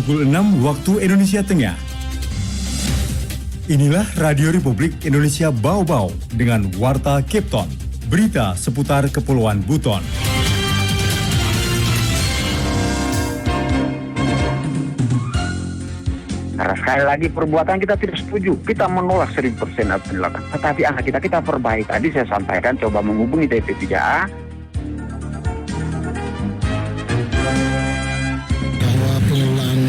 pukul 6 waktu Indonesia Tengah. Inilah Radio Republik Indonesia Bau-Bau dengan Warta Cape Town, berita seputar Kepulauan Buton. Karena sekali lagi perbuatan kita tidak setuju. Kita menolak 1000% apa yang dilakukan. Tetapi anak kita perbaiki. Tadi saya sampaikan coba menghubungi DP3A. Bahwa pengelolaan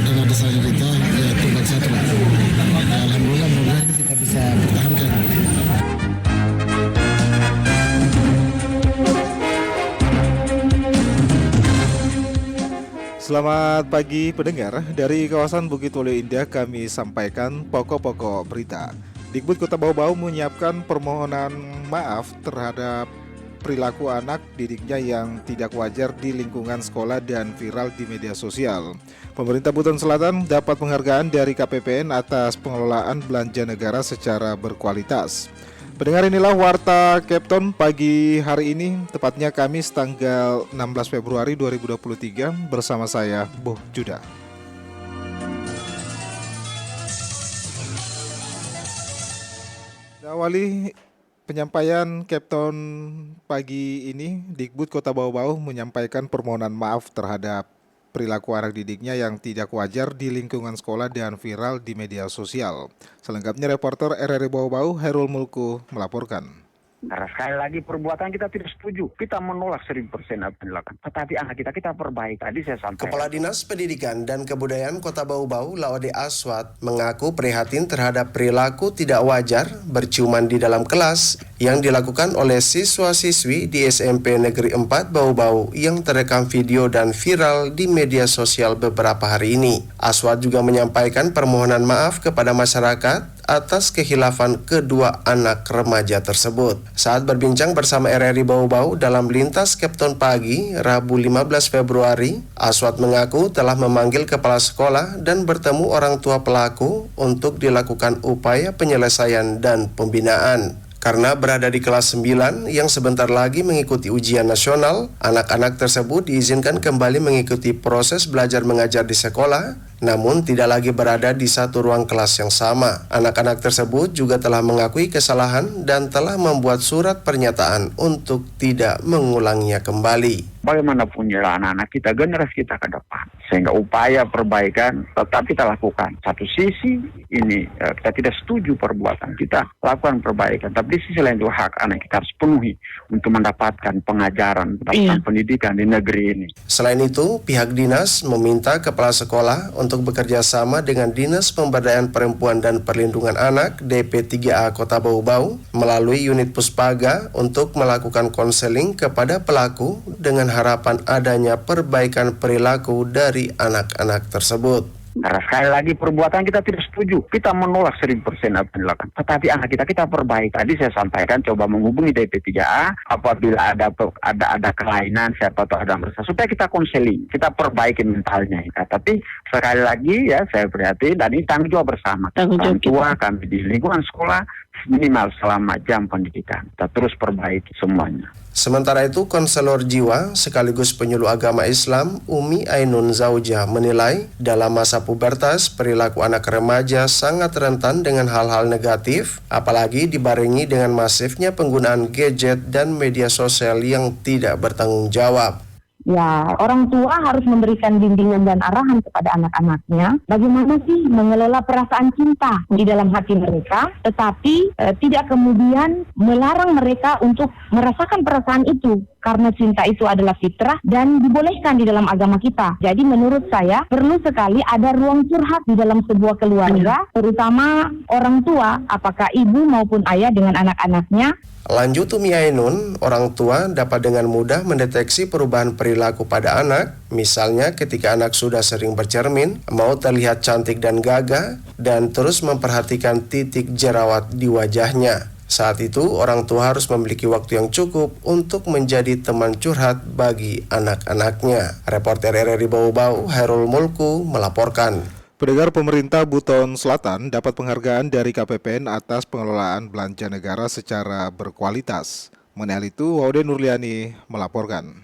dana desa kita ya tumbang satu. Alhamdulillah mudah ini kita bisa pertahankan. Selamat pagi pendengar, dari kawasan Bukit Walu Indah kami sampaikan pokok-pokok berita. Dikbud Kota Bau-Bau menyiapkan permohonan maaf terhadap perilaku anak didiknya yang tidak wajar di lingkungan sekolah dan viral di media sosial. Pemerintah Buton Selatan dapat penghargaan dari KPPN atas pengelolaan belanja negara secara berkualitas. Pendengar, inilah Warta Cape Town pagi hari ini, tepatnya Kamis tanggal 16 Februari 2023 bersama saya, Boh Juda. Awali penyampaian Cape Town pagi ini, Dikbud Kota Bau-Bau menyampaikan permohonan maaf terhadap perilaku anak didiknya yang tidak wajar di lingkungan sekolah dan viral di media sosial. Selengkapnya reporter RRI Bau-Bau Hairul Mulku melaporkan. Karena sekali lagi perbuatan kita tidak setuju. Kita menolak 1000% apa yang dilakukan. Tetapi anak kita perbaiki. Tadi saya sampaikan. Kepala Dinas Pendidikan dan Kebudayaan Kota Bau-Bau, Laude Aswad, mengaku prihatin terhadap perilaku tidak wajar berciuman di dalam kelas yang dilakukan oleh siswa-siswi di SMP Negeri 4 Bau-Bau yang terekam video dan viral di media sosial beberapa hari ini. Aswad juga menyampaikan permohonan maaf kepada masyarakat atas khilafan kedua anak remaja tersebut. Saat berbincang bersama RRI Bau-Bau dalam Lintas Cape Town pagi, Rabu 15 Februari, Aswad mengaku telah memanggil kepala sekolah dan bertemu orang tua pelaku untuk dilakukan upaya penyelesaian dan pembinaan. Karena berada di kelas 9 yang sebentar lagi mengikuti ujian nasional, anak-anak tersebut diizinkan kembali mengikuti proses belajar mengajar di sekolah, namun tidak lagi berada di satu ruang kelas yang sama. Anak-anak tersebut juga telah mengakui kesalahan dan telah membuat surat pernyataan untuk tidak mengulanginya kembali. Bagaimanapun ya anak-anak kita, generasi kita ke depan. Sehingga upaya perbaikan tetap kita lakukan. Satu sisi ini kita tidak setuju perbuatan, kita lakukan perbaikan. Tapi di sisi lain juga hak anak kita harus penuhi untuk mendapatkan pengajaran, mendapatkan pendidikan di negeri ini. Selain itu, pihak dinas meminta kepala sekolah untuk bekerja sama dengan Dinas Pemberdayaan Perempuan dan Perlindungan Anak DP3A Kota Bau-Bau melalui unit Puspaga untuk melakukan konseling kepada pelaku dengan harapan adanya perbaikan perilaku dari anak-anak tersebut. Karena sekali lagi perbuatan kita tidak setuju. Kita menolak 1000% apa yang dilakukan. Tetapi anak kita perbaiki. Tadi saya sampaikan coba menghubungi DP3A apabila ada kelainan, siapa tahu ada masalah, supaya kita konseling, kita perbaiki mentalnya. Tapi sekali lagi ya saya prihatin dan ini tanggung jawab bersama. Orang tua kami di lingkungan sekolah minimal selama jam pendidikan. Kita terus perbaiki semuanya. Sementara itu, konselor jiwa sekaligus penyuluh agama Islam Umi Ainun Zaujah menilai dalam masa pubertas perilaku anak remaja sangat rentan dengan hal-hal negatif, apalagi dibarengi dengan masifnya penggunaan gadget dan media sosial yang tidak bertanggung jawab. Ya, orang tua harus memberikan bimbingan dan arahan kepada anak-anaknya bagaimana sih mengelola perasaan cinta di dalam hati mereka, tetapi tidak kemudian melarang mereka untuk merasakan perasaan itu, karena cinta itu adalah fitrah dan dibolehkan di dalam agama kita. Jadi menurut saya perlu sekali ada ruang curhat di dalam sebuah keluarga, terutama orang tua, apakah ibu maupun ayah dengan anak-anaknya. Lanjut Umi Ainun, orang tua dapat dengan mudah mendeteksi perubahan perilaku pada anak, misalnya ketika anak sudah sering bercermin, mau terlihat cantik dan gagah, dan terus memperhatikan titik jerawat di wajahnya. Saat itu, orang tua harus memiliki waktu yang cukup untuk menjadi teman curhat bagi anak-anaknya. Reporter RRI Bau-Bau, Hairul Mulku, melaporkan. Pendengar, pemerintah Buton Selatan dapat penghargaan dari KPPN atas pengelolaan belanja negara secara berkualitas. Mengenai itu, Waude Nurliani melaporkan.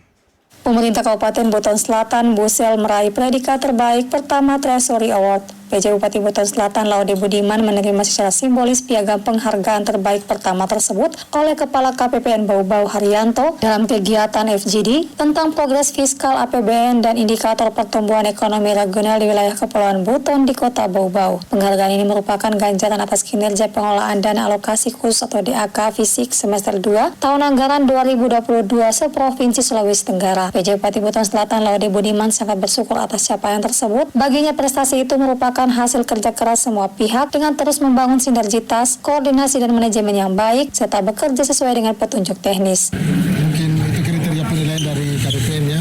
Pemerintah Kabupaten Buton Selatan Busel meraih predikat terbaik pertama Treasury Award. PJ Bupati Buton Selatan Laude Budiman menerima secara simbolis piagam penghargaan terbaik pertama tersebut oleh Kepala KPPN Bau-Bau Haryanto dalam kegiatan FGD tentang progres fiskal APBN dan indikator pertumbuhan ekonomi regional di wilayah Kepulauan Buton di Kota Bau-Bau. Penghargaan ini merupakan ganjaran atas kinerja pengelolaan dana alokasi khusus atau DAK Fisik semester 2 tahun anggaran 2022 seprovinsi Sulawesi Tenggara. PJ Bupati Buton Selatan Laude Budiman sangat bersyukur atas capaian tersebut. Baginya prestasi itu merupakan hasil kerja keras semua pihak dengan terus membangun sinergitas, koordinasi dan manajemen yang baik serta bekerja sesuai dengan petunjuk teknis. Mungkin itu kriteria penilaian dari KPPN ya,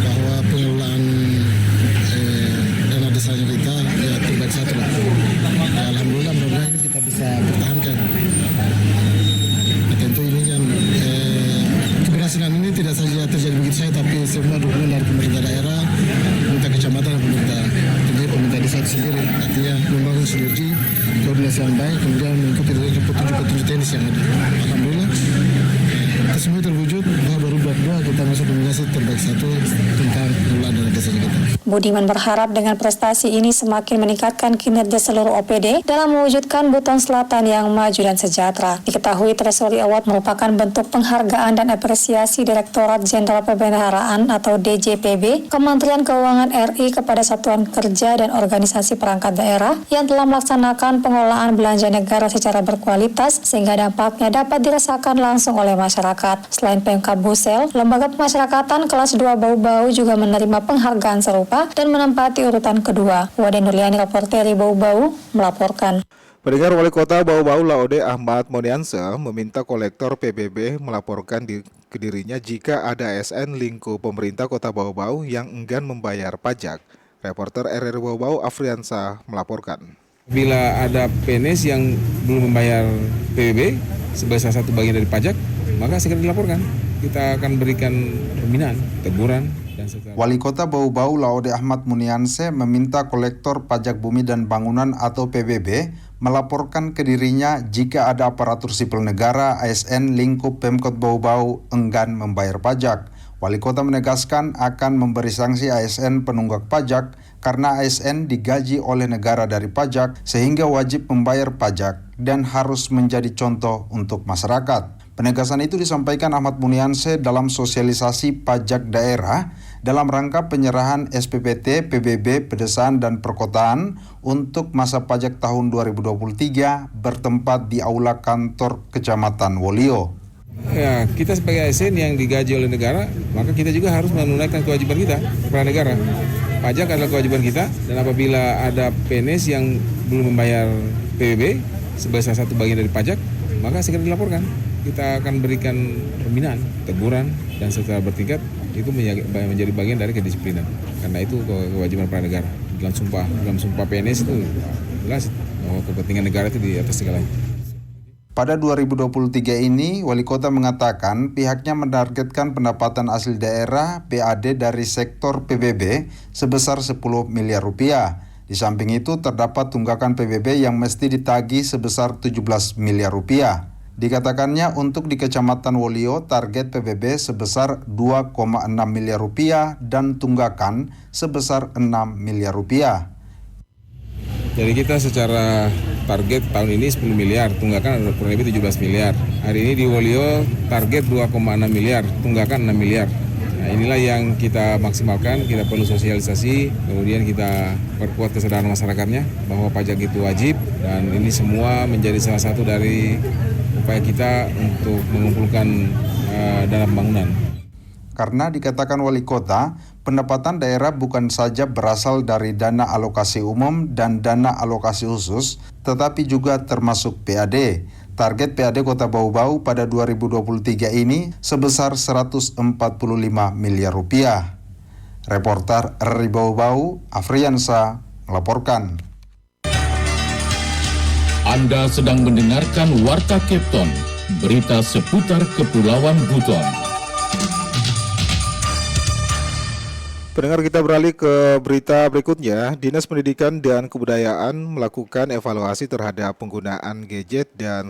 bahwa pengelolaan dana desanya kita ya terbaik satu lah. Ya, alhamdulillah mudah-mudahan kita bisa pertahankan. Nah, tentu ini kan keberhasilan ini tidak saja terjadi begitu saja, tapi semua dukungan dari pemerintah daerah, pemerintah kecamatan dan pemerintah desa sendiri. Artinya membangun sinergi, koordinasi yang baik, kemudian mengikuti petunjuk teknis yang ada. Alhamdulillah, itu semua terwujud. Baru berdua kita masuk nominasi terbaik satu tentang pengelolaan dana desa kita. Budiman berharap dengan prestasi ini semakin meningkatkan kinerja seluruh OPD dalam mewujudkan Buton Selatan yang maju dan sejahtera. Diketahui Treasury Award merupakan bentuk penghargaan dan apresiasi Direktorat Jenderal Pemeliharaan atau DJPB Kementerian Keuangan RI kepada satuan kerja dan organisasi perangkat daerah yang telah melaksanakan pengelolaan belanja negara secara berkualitas sehingga dampaknya dapat dirasakan langsung oleh masyarakat. Selain Pemkab Busel, Lembaga Pemasyarakatan kelas 2 Bau-Bau juga menerima penghargaan serupa dan menempati urutan kedua. Wade Nurliani, reporteri Bau-Bau, melaporkan. Pendengar, Wali Kota Bau-Bau Laude Ahmad Monianse meminta kolektor PBB melaporkan ke dirinya jika ada ASN lingkup pemerintah Kota Bau-Bau yang enggan membayar pajak. Reporter RRI Bau-Bau Afriansa melaporkan. Bila ada PNS yang belum membayar PBB sebagai salah satu bagian dari pajak, maka segera dilaporkan. Kita akan berikan pembinaan, teguran. Wali Kota Bau-Bau Laude Ahmad Munianse meminta kolektor pajak bumi dan bangunan atau PBB melaporkan ke dirinya jika ada aparatur sipil negara ASN lingkup Pemkot Bau-Bau enggan membayar pajak. Wali Kota menegaskan akan memberi sanksi ASN penunggak pajak karena ASN digaji oleh negara dari pajak sehingga wajib membayar pajak dan harus menjadi contoh untuk masyarakat. Penegasan itu disampaikan Ahmad Munianse dalam sosialisasi pajak daerah dalam rangka penyerahan SPPT, PBB, Pedesaan dan Perkotaan untuk masa pajak tahun 2023 bertempat di Aula Kantor Kecamatan Wolio. Ya, kita sebagai ASN yang digaji oleh negara, maka kita juga harus menunaikan kewajiban kita kepada negara. Pajak adalah kewajiban kita, dan apabila ada PNS yang belum membayar PBB sebagai salah satu bagian dari pajak, maka segera dilaporkan. Kita akan berikan pembinaan, teguran, dan secara bertingkat itu menjadi bagian dari kedisiplinan. Karena itu kewajiban para negara. Dalam sumpah PNS itu jelas bahwa kepentingan negara itu di atas segalanya. Pada 2023 ini, Wali Kota mengatakan pihaknya menargetkan pendapatan asli daerah PAD dari sektor PBB sebesar 10 miliar rupiah. Di samping itu terdapat tunggakan PBB yang mesti ditagih sebesar 17 miliar rupiah. Dikatakannya untuk di Kecamatan Wolio target PBB sebesar 2,6 miliar rupiah dan tunggakan sebesar 6 miliar rupiah. Jadi kita secara target tahun ini 10 miliar, tunggakan ada kurang lebih 17 miliar. Hari ini di Wolio target 2,6 miliar, tunggakan 6 miliar. Nah, inilah yang kita maksimalkan, kita perlu sosialisasi, kemudian kita perkuat kesadaran masyarakatnya bahwa pajak itu wajib, dan ini semua menjadi salah satu dari upaya kita untuk mengumpulkan dana pembangunan. Karena dikatakan Wali Kota, pendapatan daerah bukan saja berasal dari dana alokasi umum dan dana alokasi khusus, tetapi juga termasuk PAD. Target PAD Kota Bau-Bau pada 2023 ini sebesar 145 miliar rupiah. Reporter RRI Bau-Bau, Afriansa, melaporkan. Anda sedang mendengarkan Warta Kepton, berita seputar Kepulauan Buton. Pendengar, kita beralih ke berita berikutnya. Dinas Pendidikan dan Kebudayaan melakukan evaluasi terhadap penggunaan gadget dan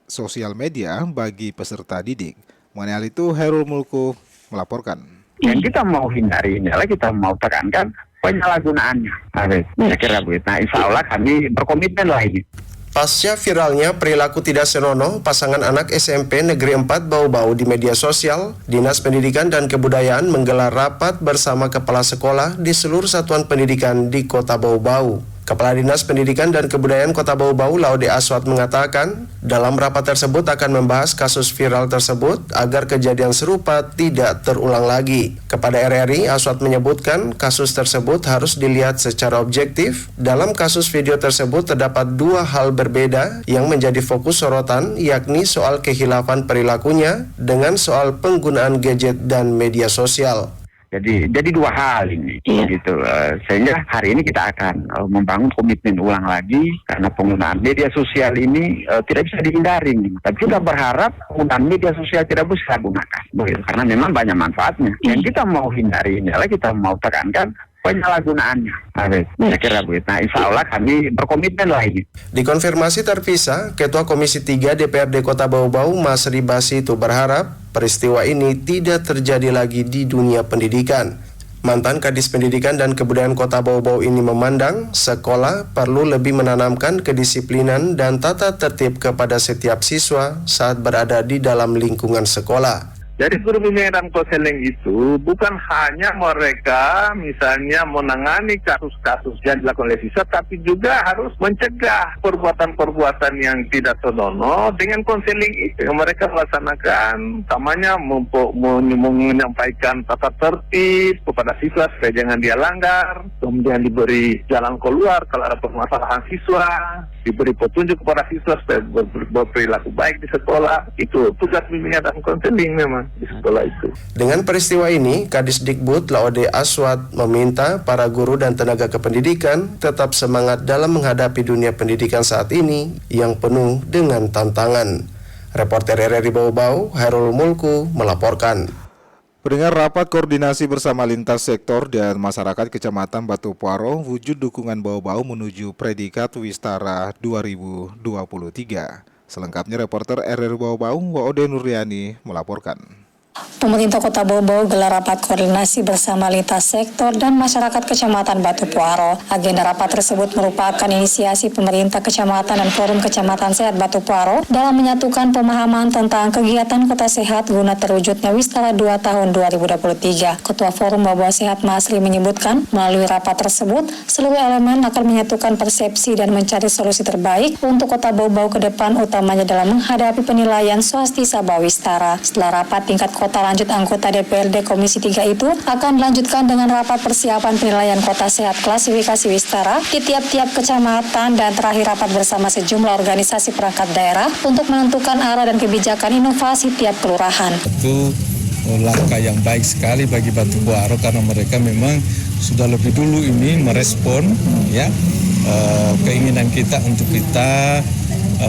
sosial media bagi peserta didik. Mengenai hal itu, Hairul Mulku melaporkan. Yang kita mau hindari adalah kita mau tekankan penyalahgunaannya. Saya kira begitu. Nah, insya Allah kami berkomitmen lah ini. Pasca viralnya perilaku tidak senonoh pasangan anak SMP Negeri 4 Bau-Bau di media sosial, Dinas Pendidikan dan Kebudayaan menggelar rapat bersama kepala sekolah di seluruh satuan pendidikan di Kota Bau-Bau. Kepala Dinas Pendidikan dan Kebudayaan Kota Bau-Bau, Laude Aswat, mengatakan dalam rapat tersebut akan membahas kasus viral tersebut agar kejadian serupa tidak terulang lagi. Kepada RRI, Aswat menyebutkan kasus tersebut harus dilihat secara objektif. Dalam kasus video tersebut terdapat dua hal berbeda yang menjadi fokus sorotan, yakni soal kehilafan perilakunya dengan soal penggunaan gadget dan media sosial. Jadi dua hal ini, gitu. Sehingga hari ini kita akan membangun komitmen ulang lagi karena penggunaan media sosial ini tidak bisa dihindari. Tapi kita berharap penggunaan media sosial tidak bisa digunakan, begitu. Karena memang banyak manfaatnya. Yang kita mau hindari adalah kita mau tekankan penyalahgunaannya. Saya kira begitu. Nah, insya Allah kami berkomitmen lah ini. Dikonfirmasi terpisah, Ketua Komisi 3 DPRD Kota Bau-Bau, Mas Ribasi, itu berharap peristiwa ini tidak terjadi lagi di dunia pendidikan. Mantan Kadis Pendidikan dan Kebudayaan Kota Bau-Bau ini memandang sekolah perlu lebih menanamkan kedisiplinan dan tata tertib kepada setiap siswa saat berada di dalam lingkungan sekolah. Jadi guru bimbingan dan konseling itu bukan hanya mereka misalnya menangani kasus-kasus yang dilakukan oleh siswa, tapi juga harus mencegah perbuatan-perbuatan yang tidak senonoh dengan konseling itu. Mereka melaksanakan, utamanya menyampaikan tata tertib kepada siswa supaya jangan dia langgar, kemudian diberi jalan keluar kalau ada permasalahan siswa, diberi petunjuk kepada siswa supaya berperilaku baik di sekolah. Itu tugas bimbingan dan konseling memang di sekolah itu. Dengan peristiwa ini, Kadisdikbud Laude Aswat meminta para guru dan tenaga kependidikan tetap semangat dalam menghadapi dunia pendidikan saat ini yang penuh dengan tantangan. Reporter RRI Bau-Bau, Hairul Mulku melaporkan. Pendengar, rapat koordinasi bersama lintas sektor dan masyarakat Kecamatan Batu Puaro wujud dukungan Bau-Bau menuju predikat Wistara 2023. Selengkapnya reporter RRI Bau-Bau, Waode Nuriani melaporkan. Pemerintah Kota Bau-Bau gelar rapat koordinasi bersama lintas sektor dan masyarakat Kecamatan Batu Puaro. Agenda rapat tersebut merupakan inisiasi pemerintah kecamatan dan Forum Kecamatan Sehat Batu Puaro dalam menyatukan pemahaman tentang kegiatan Kota Sehat guna terwujudnya Wistara 2 tahun 2023. Ketua Forum Bau-Bau Sehat Masri menyebutkan, melalui rapat tersebut, seluruh elemen akan menyatukan persepsi dan mencari solusi terbaik untuk Kota Bau-Bau ke depan, utamanya dalam menghadapi penilaian Swastisa Bawistara. Setelah rapat tingkat kota, lanjut anggota DPRD Komisi 3 itu akan dilanjutkan dengan rapat persiapan penilaian Kota Sehat klasifikasi Wistara di tiap-tiap kecamatan dan terakhir rapat bersama sejumlah organisasi perangkat daerah untuk menentukan arah dan kebijakan inovasi tiap kelurahan. Itu langkah yang baik sekali bagi Batu Puaro karena mereka memang sudah lebih dulu ini merespon keinginan kita untuk kita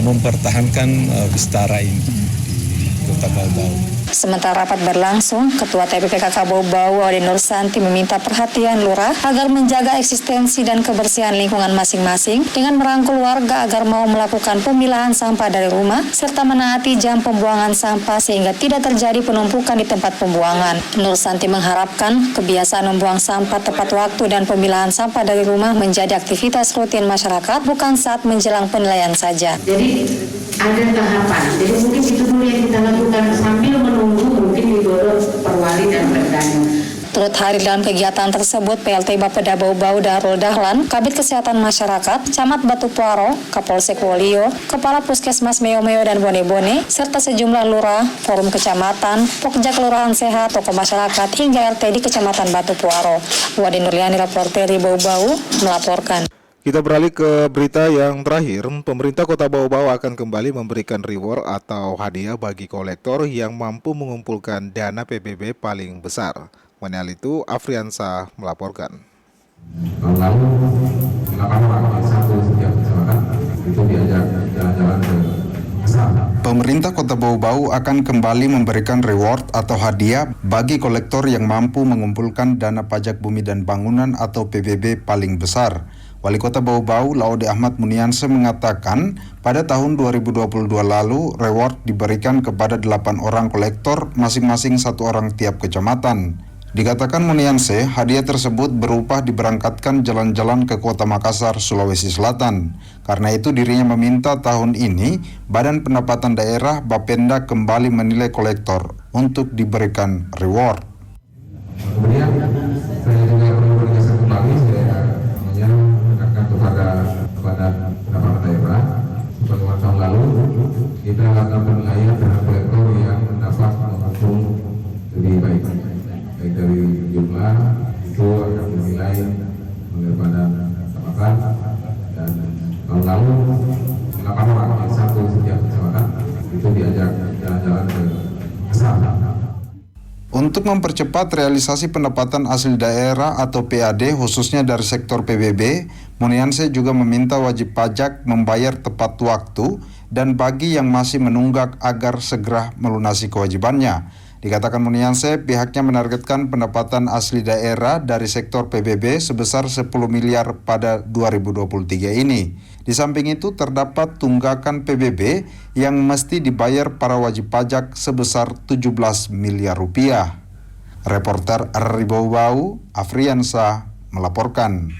mempertahankan Wistara ini di Kota Bau-Bau. Sementara rapat berlangsung, Ketua TPPKK Bau-Bau Wade Nur Santi meminta perhatian lurah agar menjaga eksistensi dan kebersihan lingkungan masing-masing dengan merangkul warga agar mau melakukan pemilahan sampah dari rumah serta menaati jam pembuangan sampah sehingga tidak terjadi penumpukan di tempat pembuangan. Nur Santi mengharapkan kebiasaan membuang sampah tepat waktu dan pemilahan sampah dari rumah menjadi aktivitas rutin masyarakat, bukan saat menjelang penilaian saja. Jadi ada tahapan, jadi mungkin itu dulu yang kita lakukan sambil menunggu mungkin Widodo Perwali dan Perdana. Turut hadir dalam kegiatan tersebut PLT Bapeda Bau-Bau Darul Dahlan, Kabid Kesehatan Masyarakat, Camat Batu Puaro, Kapolsek Wolio, Kepala Puskesmas Meo-Meo dan Bone-Bone, serta sejumlah lurah, forum kecamatan, Pokja Kelurahan Sehat, tokoh masyarakat, hingga RT di Kecamatan Batu Puaro. Wade Nurliani, reporter Bau-Bau, melaporkan. Kita beralih ke berita yang terakhir. Pemerintah Kota Bau-Bau akan kembali memberikan reward atau hadiah bagi kolektor yang mampu mengumpulkan dana PBB paling besar. Mengenai itu, Afriansa melaporkan. Tahun lalu, 8 orang satu setiap kecamatan itu diajak jalan-jalan ke pasar. Pemerintah Kota Bau-Bau akan kembali memberikan reward atau hadiah bagi kolektor yang mampu mengumpulkan dana pajak bumi dan bangunan atau PBB paling besar. Wali Kota Bau-Bau, Laude Ahmad Munianse, mengatakan pada tahun 2022 lalu reward diberikan kepada 8 orang kolektor, masing-masing 1 orang tiap kecamatan. Dikatakan Munianse, hadiah tersebut berupa diberangkatkan jalan-jalan ke Kota Makassar, Sulawesi Selatan. Karena itu dirinya meminta tahun ini Badan Pendapatan Daerah Bapenda kembali menilai kolektor untuk diberikan reward. Kemudian saya juga perlu menegaskan kembali, saya menekankan kepada pendapatan daerah sebagai tahun lalu kita akan penilaian terhadap kolektor yang dapat mengusung lebih baik dari jumlah itu akan dinilai oleh Badan Pendapatan, dan tahun lalu 8 orang yang satu setiap kecamatan itu diajak jalan-jalan ke Makassar. Untuk mempercepat realisasi pendapatan asli daerah atau PAD khususnya dari sektor PBB, Munianse juga meminta wajib pajak membayar tepat waktu dan bagi yang masih menunggak agar segera melunasi kewajibannya. Dikatakan Munianse, pihaknya menargetkan pendapatan asli daerah dari sektor PBB sebesar 10 miliar pada 2023 ini. Di samping itu terdapat tunggakan PBB yang mesti dibayar para wajib pajak sebesar 17 miliar rupiah. Reporter RRI Bau-Bau, Afriansa, melaporkan.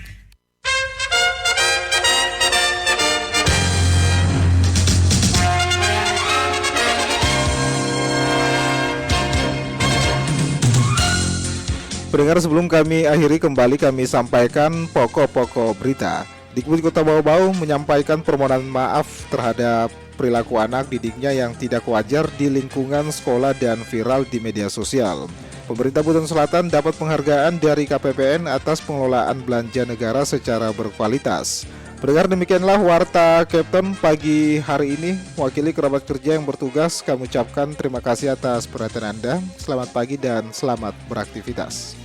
Pendengar, sebelum kami akhiri, kembali kami sampaikan pokok-pokok berita. Dikbud Kota Bau-Bau menyampaikan permohonan maaf terhadap perilaku anak didiknya yang tidak wajar di lingkungan sekolah dan viral di media sosial. Pemerintah Buton Selatan dapat penghargaan dari KPPN atas pengelolaan belanja negara secara berkualitas. Pendengar, demikianlah Warta Captain pagi hari ini. Mewakili kerabat kerja yang bertugas, kami ucapkan terima kasih atas perhatian Anda. Selamat pagi dan selamat beraktivitas.